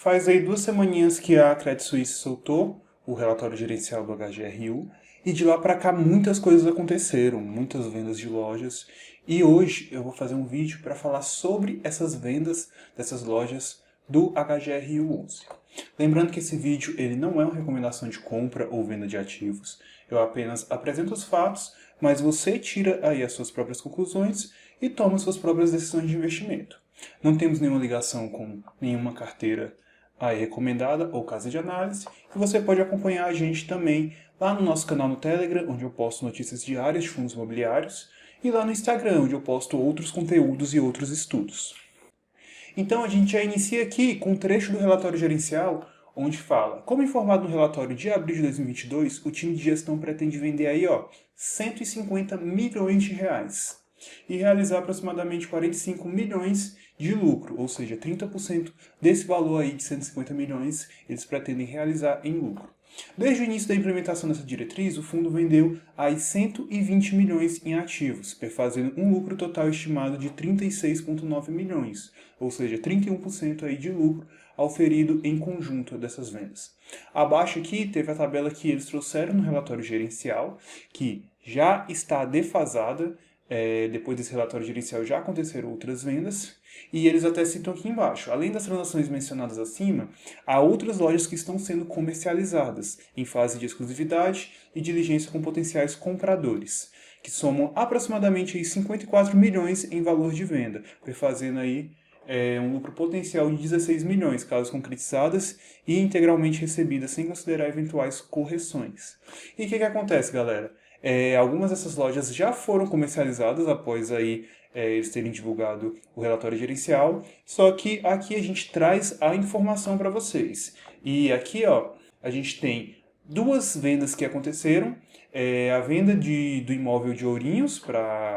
Faz aí 2 semaninhas que a Credit Suisse soltou o relatório gerencial do HGRU e de lá para cá muitas coisas aconteceram, muitas vendas de lojas. E hoje eu vou fazer um vídeo para falar sobre essas vendas dessas lojas do HGRU 11. Lembrando que esse vídeo ele não é uma recomendação de compra ou venda de ativos. Eu apenas apresento os fatos, mas você tira aí as suas próprias conclusões e toma suas próprias decisões de investimento. Não temos nenhuma ligação com nenhuma carteira aí recomendada ou casa de análise, e você pode acompanhar a gente também lá no nosso canal no Telegram, onde eu posto notícias diárias de fundos imobiliários, e lá no Instagram, onde eu posto outros conteúdos e outros estudos. Então a gente já inicia aqui com um trecho do relatório gerencial, onde fala: como informado no relatório de abril de 2022, o time de gestão pretende vender aí, 150 milhões de reais e realizar aproximadamente 45 milhões de lucro, ou seja, 30% desse valor aí de 150 milhões eles pretendem realizar em lucro. Desde o início da implementação dessa diretriz, o fundo vendeu aí 120 milhões em ativos, perfazendo um lucro total estimado de 36,9 milhões, ou seja, 31% aí de lucro auferido em conjunto dessas vendas. Abaixo aqui teve a tabela que eles trouxeram no relatório gerencial, que já está defasada. Depois desse relatório gerencial já aconteceram outras vendas, e eles até citam aqui embaixo: além das transações mencionadas acima, há outras lojas que estão sendo comercializadas, em fase de exclusividade e diligência com potenciais compradores, que somam aproximadamente aí 54 milhões em valor de venda, perfazendo aí um lucro potencial de 16 milhões, caso concretizadas e integralmente recebidas, sem considerar eventuais correções. E o que acontece, galera? Algumas dessas lojas já foram comercializadas após aí, eles terem divulgado o relatório gerencial, só que aqui a gente traz a informação para vocês. E aqui a gente tem duas vendas que aconteceram: a venda do imóvel de Ourinhos,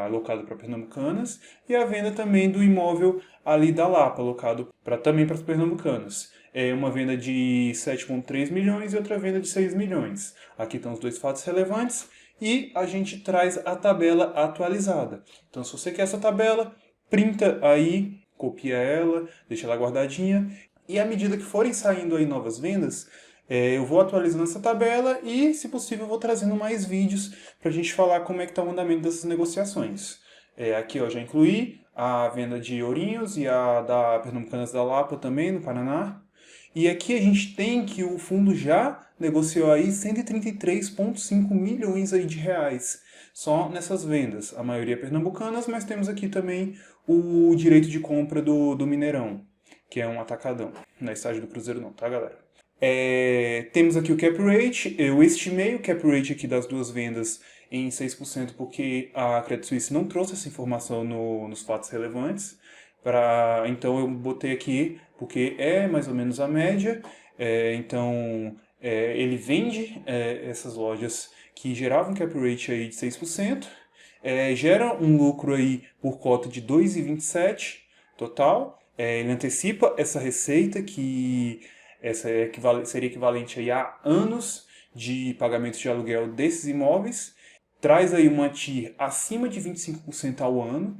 alocado para Pernambucanas, e a venda também do imóvel ali da Lapa, alocado também para as Pernambucanas. Uma venda de 7,3 milhões e outra venda de 6 milhões. Aqui estão os dois fatos relevantes. E a gente traz a tabela atualizada. Então, se você quer essa tabela, printa aí, copia ela, deixa ela guardadinha. E à medida que forem saindo aí novas vendas, eu vou atualizando essa tabela e, se possível, eu vou trazendo mais vídeos para a gente falar como é que está o andamento dessas negociações. Aqui já incluí a venda de Ourinhos e a da Pernambucanas da Lapa também, no Paraná. E aqui a gente tem que o fundo já negociou aí 133,5 milhões aí de reais, só nessas vendas. A maioria pernambucanas, mas temos aqui também o direito de compra do Mineirão, que é um atacadão. Não é estágio do Cruzeiro não, tá, galera? Temos aqui o cap rate. Eu estimei o cap rate aqui das duas vendas em 6%, porque a Credit Suisse não trouxe essa informação nos fatos relevantes. Então eu botei aqui porque é mais ou menos a média. Então ele vende essas lojas que geravam cap rate aí de 6%, gera um lucro aí por cota de 2,27 total. Ele antecipa essa receita, que seria equivalente aí a anos de pagamento de aluguel desses imóveis. Traz aí uma TIR acima de 25% ao ano.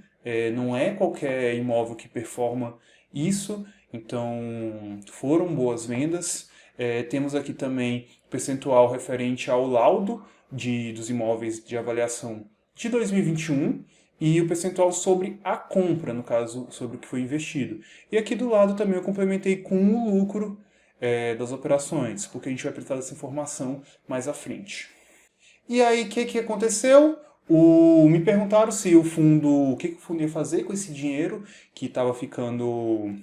Não é qualquer imóvel que performa isso, então foram boas vendas. Temos aqui também percentual referente ao laudo dos imóveis de avaliação de 2021 e o percentual sobre a compra, no caso, sobre o que foi investido. E aqui do lado também eu complementei com o lucro das operações, porque a gente vai precisar dessa informação mais à frente. E aí, o que aconteceu? Me perguntaram o que o fundo ia fazer com esse dinheiro que estava ficando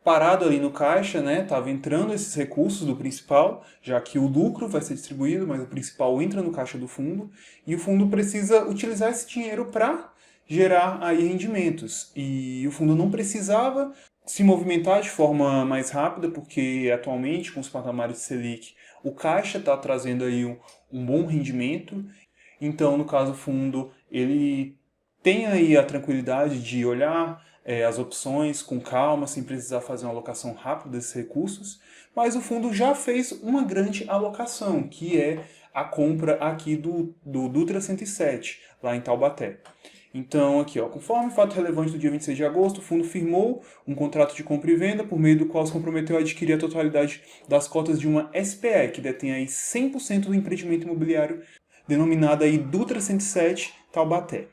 parado ali no caixa, né? Estava entrando esses recursos do principal, já que o lucro vai ser distribuído, mas o principal entra no caixa do fundo, e o fundo precisa utilizar esse dinheiro para gerar aí rendimentos. E o fundo não precisava se movimentar de forma mais rápida, porque atualmente, com os patamares de Selic, o caixa está trazendo aí um bom rendimento. Então, no caso, o fundo ele tem aí a tranquilidade de olhar as opções com calma, sem precisar fazer uma alocação rápida desses recursos, mas o fundo já fez uma grande alocação, que é a compra aqui do Dutra 107, lá em Taubaté. Então, aqui, ó, conforme fato relevante do dia 26 de agosto, o fundo firmou um contrato de compra e venda por meio do qual se comprometeu a adquirir a totalidade das cotas de uma SPE, que detém aí 100% do empreendimento imobiliário denominada aí Dutra 107 Taubaté.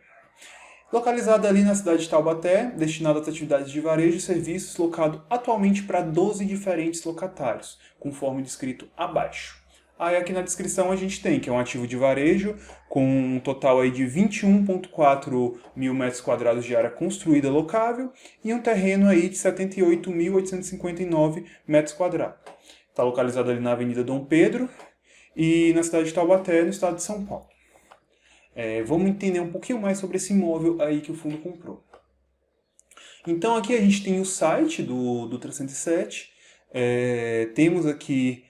Localizada ali na cidade de Taubaté, destinada às atividades de varejo e serviços, locado atualmente para 12 diferentes locatários, conforme descrito abaixo. Aí aqui na descrição a gente tem que é um ativo de varejo com um total aí de 21,4 mil metros quadrados de área construída locável e um terreno aí de 78.859 metros quadrados. Está localizado ali na Avenida Dom Pedro e na cidade de Taubaté, no estado de São Paulo. Vamos entender um pouquinho mais sobre esse imóvel aí que o fundo comprou. Então aqui a gente tem o site do Dutra 107, temos aqui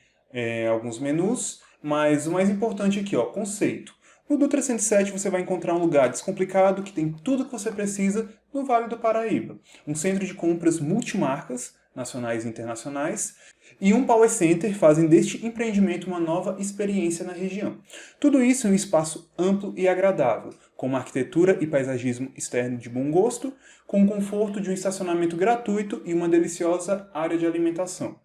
alguns menus, mas o mais importante aqui, ó, conceito. No Dutra 107 você vai encontrar um lugar descomplicado que tem tudo que você precisa no Vale do Paraíba. Um centro de compras multimarcas, nacionais e internacionais, e um Power Center fazem deste empreendimento uma nova experiência na região. Tudo isso em um espaço amplo e agradável, com uma arquitetura e paisagismo externo de bom gosto, com o conforto de um estacionamento gratuito e uma deliciosa área de alimentação.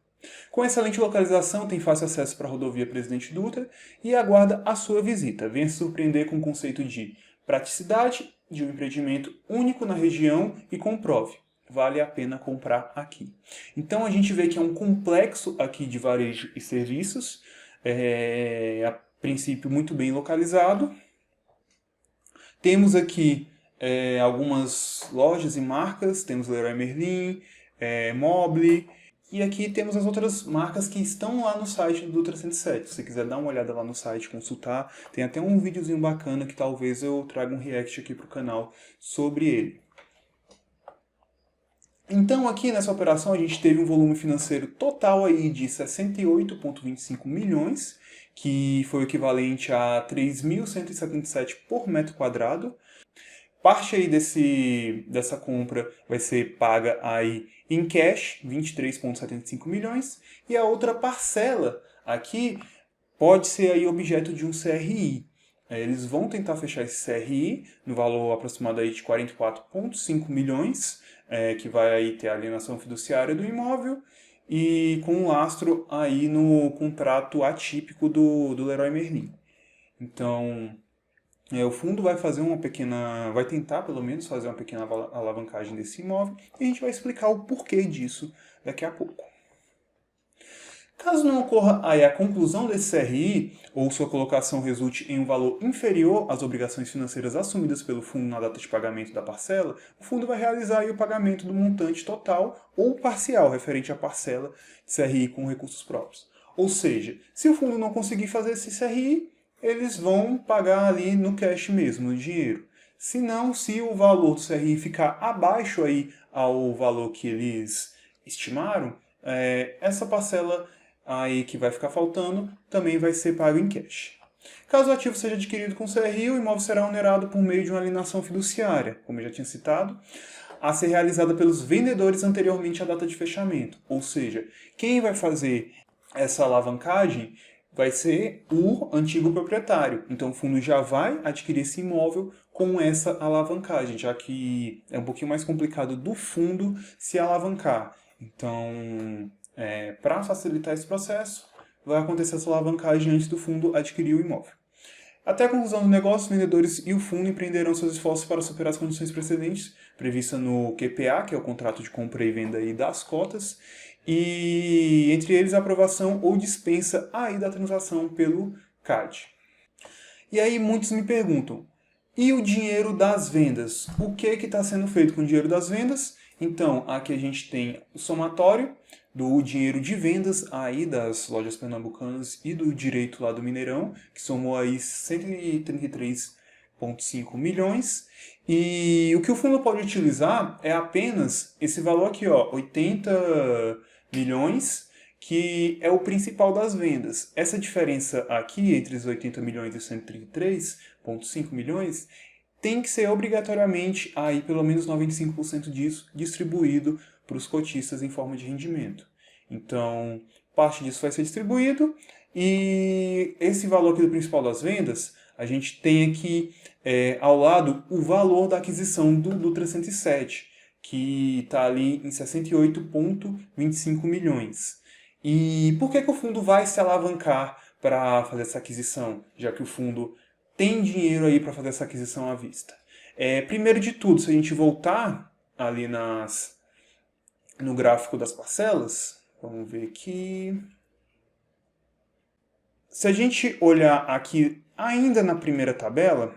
Com excelente localização, tem fácil acesso para a rodovia Presidente Dutra e aguarda a sua visita. Venha se surpreender com o conceito de praticidade, de um empreendimento único na região e comprove. Vale a pena comprar aqui. Então a gente vê que é um complexo aqui de varejo e serviços, a princípio muito bem localizado. Temos aqui algumas lojas e marcas, temos Leroy Merlin, Mobile, e aqui temos as outras marcas que estão lá no site do Dutra 107. Se você quiser dar uma olhada lá no site, consultar, tem até um videozinho bacana que talvez eu traga um react aqui para o canal sobre ele. Então aqui nessa operação a gente teve um volume financeiro total aí de 68,25 milhões, que foi o equivalente a 3.177 por metro quadrado. Parte aí dessa compra vai ser paga aí em cash, 23,75 milhões, e a outra parcela aqui pode ser aí objeto de um CRI. Eles vão tentar fechar esse CRI no valor aproximado aí de 44,5 milhões, que vai aí ter a alienação fiduciária do imóvel e com um lastro aí no contrato atípico do Leroy Merlin. Então, o fundo vai fazer vai tentar pelo menos fazer uma pequena alavancagem desse imóvel e a gente vai explicar o porquê disso daqui a pouco. Caso não ocorra aí a conclusão desse CRI ou sua colocação resulte em um valor inferior às obrigações financeiras assumidas pelo fundo na data de pagamento da parcela, o fundo vai realizar aí o pagamento do montante total ou parcial referente à parcela de CRI com recursos próprios. Ou seja, se o fundo não conseguir fazer esse CRI, eles vão pagar ali no cash mesmo, no dinheiro. Se não, se o valor do CRI ficar abaixo aí ao valor que eles estimaram, essa parcela aí que vai ficar faltando também vai ser pago em cash. Caso o ativo seja adquirido com CRI, o imóvel será onerado por meio de uma alienação fiduciária, como eu já tinha citado, a ser realizada pelos vendedores anteriormente à data de fechamento. Ou seja, quem vai fazer essa alavancagem vai ser o antigo proprietário. Então o fundo já vai adquirir esse imóvel com essa alavancagem, já que é um pouquinho mais complicado do fundo se alavancar. Então, para facilitar esse processo, vai acontecer essa alavancagem antes do fundo adquirir o imóvel. Até a conclusão do negócio, os vendedores e o fundo empreenderão seus esforços para superar as condições precedentes, previstas no QPA, que é o contrato de compra e venda aí das cotas, e entre eles a aprovação ou dispensa aí da transação pelo CAD. E aí muitos me perguntam, e o dinheiro das vendas? O que está sendo feito com o dinheiro das vendas? Então, aqui a gente tem o somatório do dinheiro de vendas aí das lojas pernambucanas e do direito lá do Mineirão, que somou aí 133,5 milhões. E o que o fundo pode utilizar é apenas esse valor aqui, ó, 80 milhões, que é o principal das vendas. Essa diferença aqui entre os 80 milhões e 133,5 milhões tem que ser obrigatoriamente aí pelo menos 95% disso distribuído para os cotistas em forma de rendimento. Então, parte disso vai ser distribuído e esse valor aqui do principal das vendas, a gente tem aqui ao lado o valor da aquisição do Dutra 107, que está ali em 68,25 milhões. E por que o fundo vai se alavancar para fazer essa aquisição, já que o fundo tem dinheiro aí para fazer essa aquisição à vista? Primeiro de tudo, se a gente voltar ali no gráfico das parcelas, vamos ver aqui. Se a gente olhar aqui ainda na primeira tabela,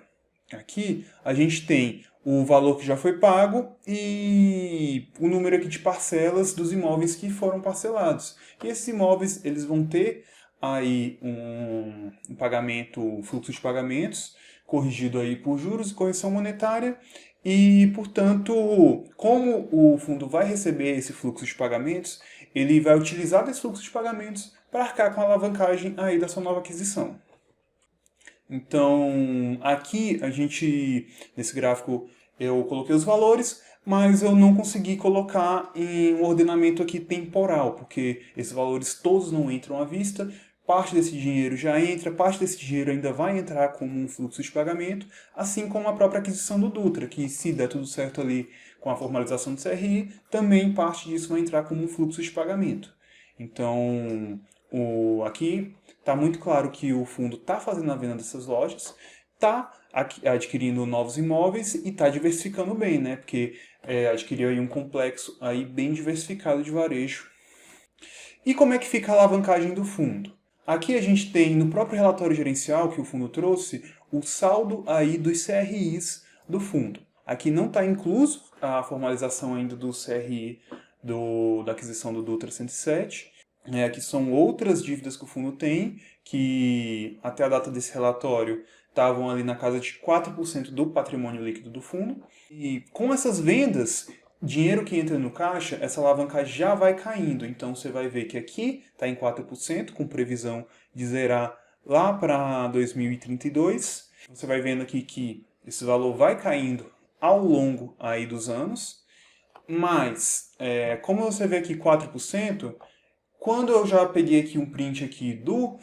aqui a gente tem o valor que já foi pago e o número aqui de parcelas dos imóveis que foram parcelados. E esses imóveis eles vão ter aí um pagamento, um fluxo de pagamentos corrigido aí por juros e correção monetária. E, portanto, como o fundo vai receber esse fluxo de pagamentos, ele vai utilizar desse fluxo de pagamentos para arcar com a alavancagem aí da sua nova aquisição. Então, aqui nesse gráfico, eu coloquei os valores, mas eu não consegui colocar em um ordenamento aqui temporal, porque esses valores todos não entram à vista, parte desse dinheiro já entra, parte desse dinheiro ainda vai entrar como um fluxo de pagamento, assim como a própria aquisição do Dutra, que se der tudo certo ali com a formalização do CRI, também parte disso vai entrar como um fluxo de pagamento. Então, aqui está muito claro que o fundo está fazendo a venda dessas lojas, está adquirindo novos imóveis e está diversificando bem, né? Porque adquiriu aí um complexo aí bem diversificado de varejo. E como é que fica a alavancagem do fundo? Aqui a gente tem no próprio relatório gerencial que o fundo trouxe o saldo aí dos CRIs do fundo. Aqui não está incluso a formalização ainda do CRI da aquisição do Dutra 107. Aqui são outras dívidas que o fundo tem, que até a data desse relatório estavam ali na casa de 4% do patrimônio líquido do fundo. E com essas vendas, dinheiro que entra no caixa, essa alavancagem já vai caindo. Então você vai ver que aqui está em 4%, com previsão de zerar lá para 2032. Você vai vendo aqui que esse valor vai caindo ao longo aí dos anos. Mas, como você vê aqui 4%, quando eu já peguei aqui um print aqui do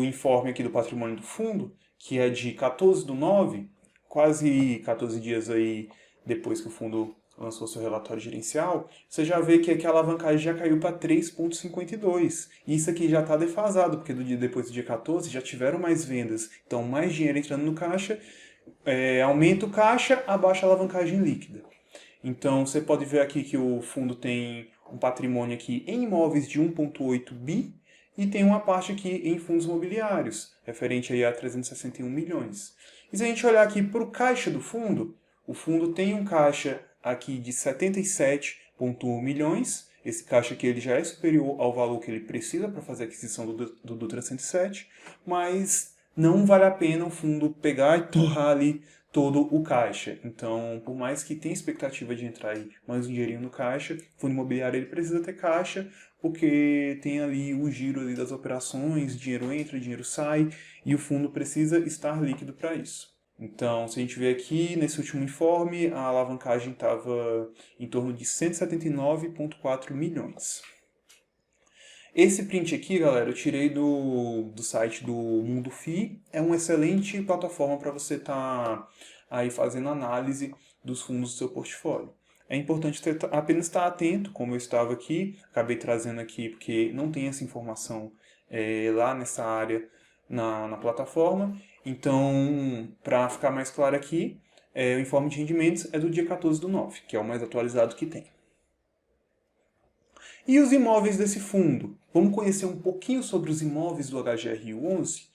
informe aqui do patrimônio do fundo, que é de 14/9, quase 14 dias aí depois que o fundo lançou seu relatório gerencial, você já vê que aqui a alavancagem já caiu para 3,52. Isso aqui já está defasado, porque depois do dia 14 já tiveram mais vendas. Então, mais dinheiro entrando no caixa, aumenta o caixa, abaixa a alavancagem líquida. Então, você pode ver aqui que o fundo tem um patrimônio aqui em imóveis de 1,8 bi e tem uma parte aqui em fundos imobiliários, referente aí a 361 milhões. E se a gente olhar aqui para o caixa do fundo, o fundo tem um caixa aqui de 77,1 milhões. Esse caixa aqui ele já é superior ao valor que ele precisa para fazer a aquisição do Dutra 107, mas não vale a pena o fundo pegar e torrar ali todo o caixa. Então, por mais que tenha expectativa de entrar aí mais um dinheirinho no caixa, o fundo imobiliário ele precisa ter caixa, porque tem ali o giro ali das operações, dinheiro entra, dinheiro sai, e o fundo precisa estar líquido para isso. Então, se a gente ver aqui, nesse último informe, a alavancagem estava em torno de 179,4 milhões. Esse print aqui, galera, eu tirei do site do Mundo FI. É uma excelente plataforma para você estar aí fazendo análise dos fundos do seu portfólio. É importante apenas estar atento, como eu estava aqui, acabei trazendo aqui porque não tem essa informação lá nessa área na plataforma. Então, para ficar mais claro aqui, o informe de rendimentos é do dia 14/9, que é o mais atualizado que tem. E os imóveis desse fundo? Vamos conhecer um pouquinho sobre os imóveis do HGRU 11?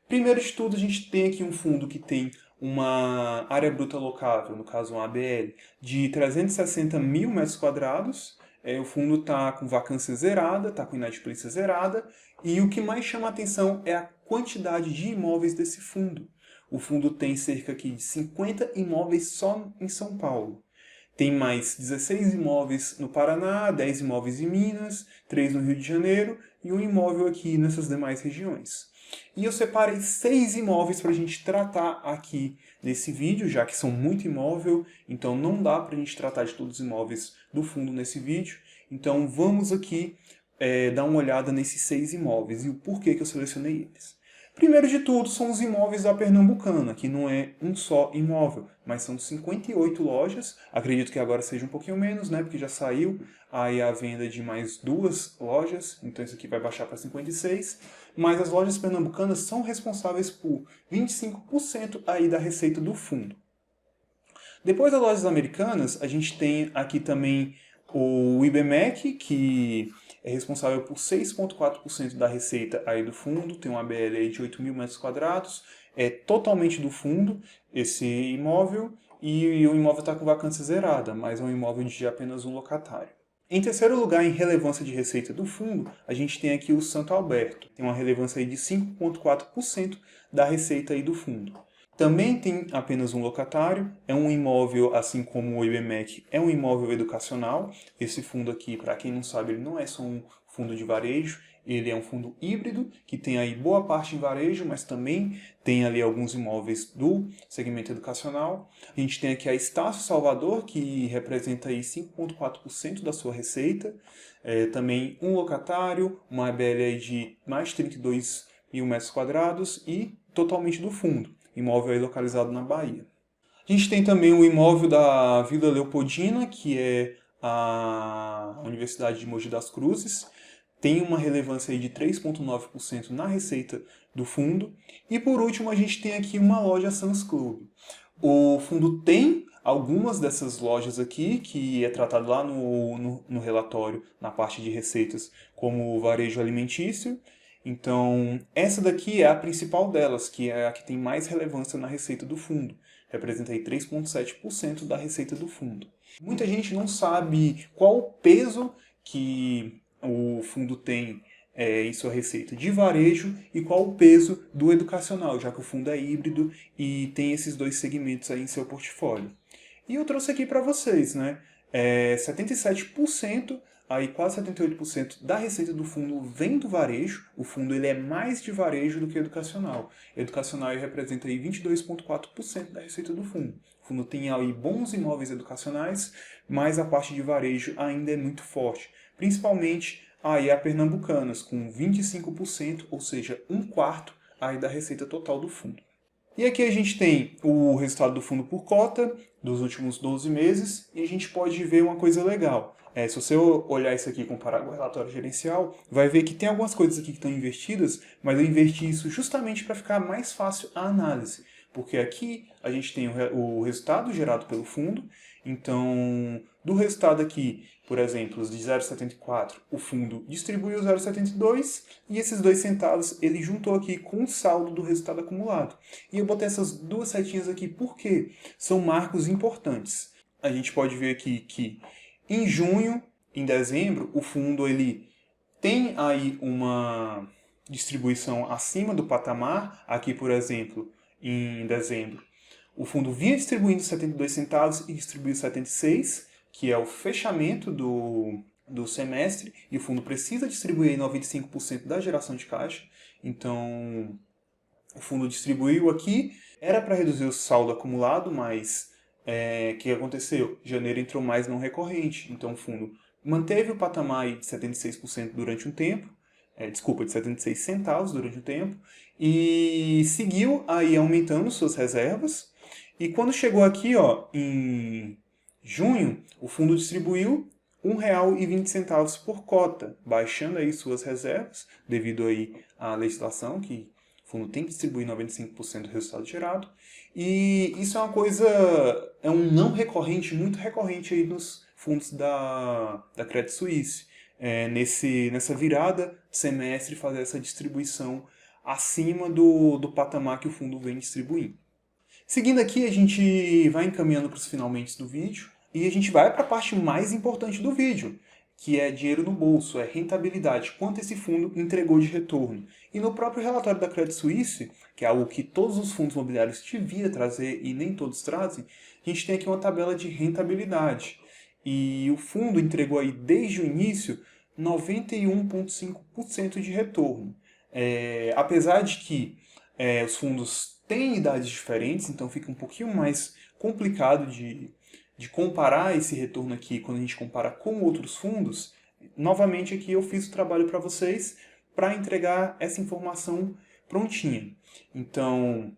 Primeiro de tudo, a gente tem aqui um fundo que tem uma área bruta locável, no caso uma ABL, de 360 mil metros quadrados. O fundo está com vacância zerada, está com inadimplência zerada. E o que mais chama a atenção é a quantidade de imóveis desse fundo. O fundo tem cerca aqui de 50 imóveis só em São Paulo. Tem mais 16 imóveis no Paraná, 10 imóveis em Minas, 3 no Rio de Janeiro e um imóvel aqui nessas demais regiões. E eu separei 6 imóveis para a gente tratar aqui nesse vídeo, já que são muito imóvel, então não dá para a gente tratar de todos os imóveis do fundo nesse vídeo. Então vamos aqui dar uma olhada nesses 6 imóveis e o porquê que eu selecionei eles. Primeiro de tudo são os imóveis da Pernambucana, que não é um só imóvel, mas são 58 lojas. Acredito que agora seja um pouquinho menos, né? Porque já saiu aí a venda de mais 2 lojas, então isso aqui vai baixar para 56. Mas as lojas pernambucanas são responsáveis por 25% aí da receita do fundo. Depois das lojas americanas, a gente tem aqui também o IBMEC, que é responsável por 6,4% da receita aí do fundo, tem uma ABL aí de 8 mil metros quadrados, é totalmente do fundo esse imóvel, e o imóvel está com vacância zerada, mas é um imóvel de apenas um locatário. Em terceiro lugar, em relevância de receita do fundo, a gente tem aqui o Santo Alberto, tem uma relevância aí de 5,4% da receita aí do fundo. Também tem apenas um locatário, é um imóvel, assim como o IBMEC, é um imóvel educacional. Esse fundo aqui, para quem não sabe, ele não é só um fundo de varejo, ele é um fundo híbrido, que tem aí boa parte em varejo, mas também tem ali alguns imóveis do segmento educacional. A gente tem aqui a Estácio Salvador, que representa aí 5,4% da sua receita. Também um locatário, uma ABL aí de mais de 32 mil metros quadrados e totalmente do fundo. Imóvel aí localizado na Bahia. A gente tem também o imóvel da Vila Leopoldina, que é a Universidade de Mogi das Cruzes. Tem uma relevância aí de 3,9% na receita do fundo. E por último, a gente tem aqui uma loja Sam's Club. O fundo tem algumas dessas lojas aqui, que é tratado lá no relatório, na parte de receitas, como varejo alimentício. Então, essa daqui é a principal delas, que é a que tem mais relevância na receita do fundo. Representa aí 3,7% da receita do fundo. Muita gente não sabe qual o peso que o fundo tem em sua receita de varejo e qual o peso do educacional, já que o fundo é híbrido e tem esses dois segmentos aí em seu portfólio. E eu trouxe aqui para vocês, né? 77%, aí quase 78% da receita do fundo vem do varejo. O fundo ele é mais de varejo do que educacional. Educacional representa aí 22,4% da receita do fundo. O fundo tem aí bons imóveis educacionais, mas a parte de varejo ainda é muito forte. Principalmente aí a Pernambucanas, com 25%, ou seja, um quarto aí da receita total do fundo. E aqui a gente tem o resultado do fundo por cota dos últimos 12 meses e a gente pode ver uma coisa legal. Se você olhar isso aqui e comparar com o relatório gerencial, vai ver que tem algumas coisas aqui que estão invertidas, mas eu inverti isso justamente para ficar mais fácil a análise. Porque aqui a gente tem o resultado gerado pelo fundo, então do resultado aqui, por exemplo, os de 0,74, o fundo distribuiu 0,72 e esses 2 centavos ele juntou aqui com o saldo do resultado acumulado. E eu botei essas duas setinhas aqui porque são marcos importantes. A gente pode ver aqui que em junho, em dezembro, o fundo ele tem aí uma distribuição acima do patamar. Aqui, por exemplo, em dezembro, o fundo vinha distribuindo 72 centavos e distribuiu 76, que é o fechamento do semestre, e o fundo precisa distribuir 95% da geração de caixa. Então, o fundo distribuiu aqui, era para reduzir o saldo acumulado, mas o que aconteceu? Janeiro entrou mais não recorrente, então o fundo manteve o patamar de 76% durante um tempo, de 76 centavos durante um tempo, e seguiu aí aumentando suas reservas, e quando chegou aqui, ó, em junho, o fundo distribuiu R$ 1,20 por cota, baixando aí suas reservas, devido aí à legislação que o fundo tem que distribuir 95% do resultado gerado. E isso é uma coisa, é um não recorrente, muito recorrente aí nos fundos da Credit Suisse. Nessa virada semestre, fazer essa distribuição acima do patamar que o fundo vem distribuindo. Seguindo aqui, a gente vai encaminhando para os finalmente do vídeo e a gente vai para a parte mais importante do vídeo, que é dinheiro no bolso, é rentabilidade, quanto esse fundo entregou de retorno. E no próprio relatório da Credit Suisse, que é algo que todos os fundos imobiliários deviam trazer e nem todos trazem, a gente tem aqui uma tabela de rentabilidade. E o fundo entregou aí desde o início 91,5% de retorno. Apesar de que os fundos têm idades diferentes, então fica um pouquinho mais complicado de comparar esse retorno aqui quando a gente compara com outros fundos. Novamente aqui eu fiz o trabalho para vocês para entregar essa informação prontinha. Então,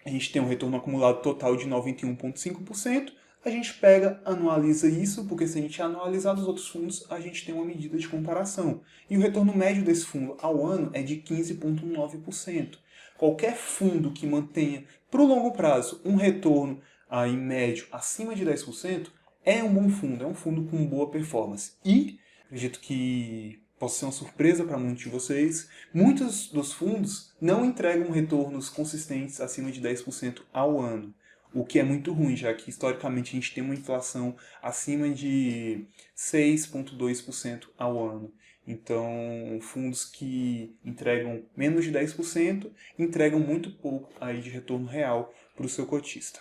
a gente tem um retorno acumulado total de 91,5%. A gente pega, anualiza isso, porque se a gente anualizar dos outros fundos, a gente tem uma medida de comparação. E o retorno médio desse fundo ao ano é de 15,9%. Qualquer fundo que mantenha, para o longo prazo, um retorno em médio acima de 10%, é um bom fundo, é um fundo com boa performance. E, acredito que possa ser uma surpresa para muitos de vocês, muitos dos fundos não entregam retornos consistentes acima de 10% ao ano. O que é muito ruim, já que historicamente a gente tem uma inflação acima de 6,2% ao ano. Então, fundos que entregam menos de 10% entregam muito pouco aí de retorno real para o seu cotista.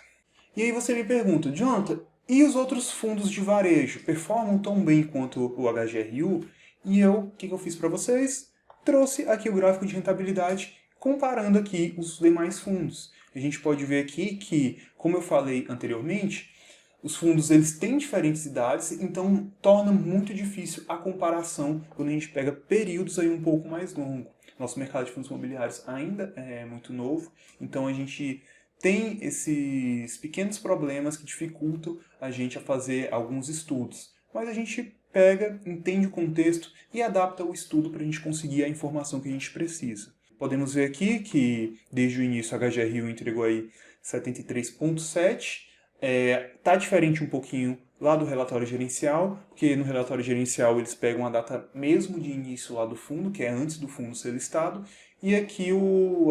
E aí você me pergunta, Jonathan, e os outros fundos de varejo performam tão bem quanto o HGRU? E o que eu fiz para vocês? Trouxe aqui o gráfico de rentabilidade comparando aqui os demais fundos. A gente pode ver aqui que, como eu falei anteriormente, os fundos eles têm diferentes idades, então torna muito difícil a comparação quando a gente pega períodos aí um pouco mais longos. Nosso mercado de fundos imobiliários ainda é muito novo, então a gente tem esses pequenos problemas que dificultam a gente a fazer alguns estudos. Mas a gente pega, entende o contexto e adapta o estudo para a gente conseguir a informação que a gente precisa. Podemos ver aqui que desde o início a HGRU entregou aí 73,7. Tá diferente um pouquinho lá do relatório gerencial, porque no relatório gerencial eles pegam a data mesmo de início lá do fundo, que é antes do fundo ser listado, e aqui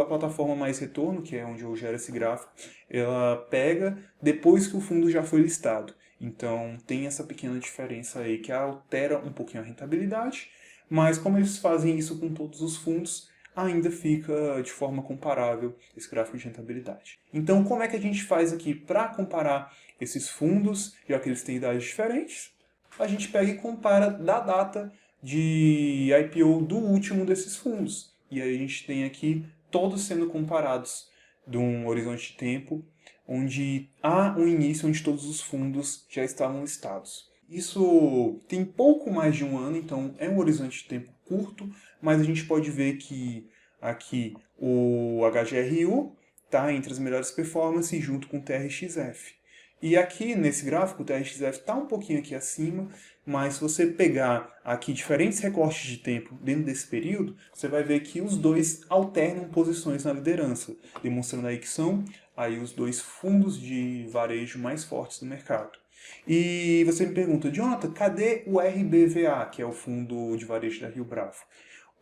a plataforma Mais Retorno, que é onde eu gero esse gráfico, ela pega depois que o fundo já foi listado. Então tem essa pequena diferença aí que altera um pouquinho a rentabilidade, mas como eles fazem isso com todos os fundos, ainda fica de forma comparável esse gráfico de rentabilidade. Então, como é que a gente faz aqui para comparar esses fundos, já que eles têm idades diferentes? A gente pega e compara da data de IPO do último desses fundos. E aí a gente tem aqui todos sendo comparados de um horizonte de tempo onde há um início onde todos os fundos já estavam listados. Isso tem pouco mais de um ano, então é um horizonte de tempo curto, mas a gente pode ver que aqui o HGRU está entre as melhores performances junto com o TRXF. E aqui nesse gráfico o TRXF está um pouquinho aqui acima, mas se você pegar aqui diferentes recortes de tempo dentro desse período, você vai ver que os dois alternam posições na liderança, demonstrando aí que são aí os dois fundos de varejo mais fortes do mercado. E você me pergunta, Jonathan, cadê o RBVA, que é o fundo de varejo da Rio Bravo?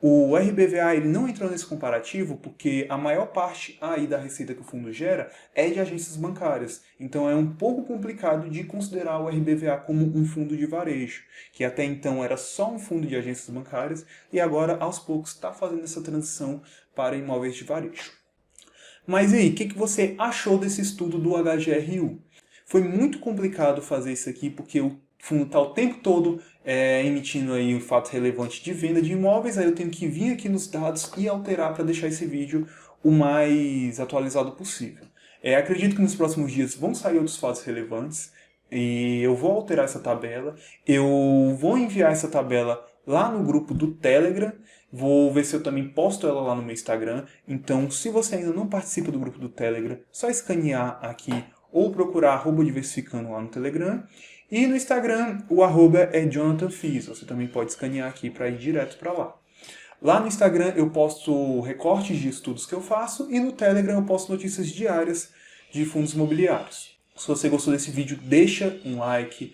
O RBVA ele não entrou nesse comparativo porque a maior parte aí da receita que o fundo gera é de agências bancárias. Então é um pouco complicado de considerar o RBVA como um fundo de varejo, que até então era só um fundo de agências bancárias e agora aos poucos está fazendo essa transição para imóveis de varejo. Mas e aí, o que você achou desse estudo do HGRU? Foi muito complicado fazer isso aqui porque o fundo está o tempo todo emitindo aí um fato relevante de venda de imóveis, aí eu tenho que vir aqui nos dados e alterar para deixar esse vídeo o mais atualizado possível. Acredito que nos próximos dias vão sair outros fatos relevantes e eu vou alterar essa tabela, eu vou enviar essa tabela lá no grupo do Telegram, vou ver se eu também posto ela lá no meu Instagram, então se você ainda não participa do grupo do Telegram, só escanear aqui ou procurar @diversificando lá no Telegram. E no Instagram, o @ é Jonathan Fis. Você também pode escanear aqui para ir direto para lá. Lá no Instagram eu posto recortes de estudos que eu faço e no Telegram eu posto notícias diárias de fundos imobiliários. Se você gostou desse vídeo, deixa um like,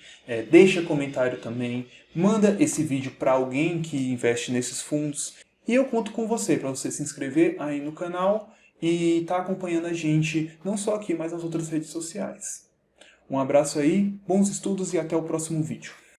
deixa comentário também, manda esse vídeo para alguém que investe nesses fundos. E eu conto com você para você se inscrever aí no canal e estar acompanhando a gente, não só aqui, mas nas outras redes sociais. Um abraço aí, bons estudos e até o próximo vídeo.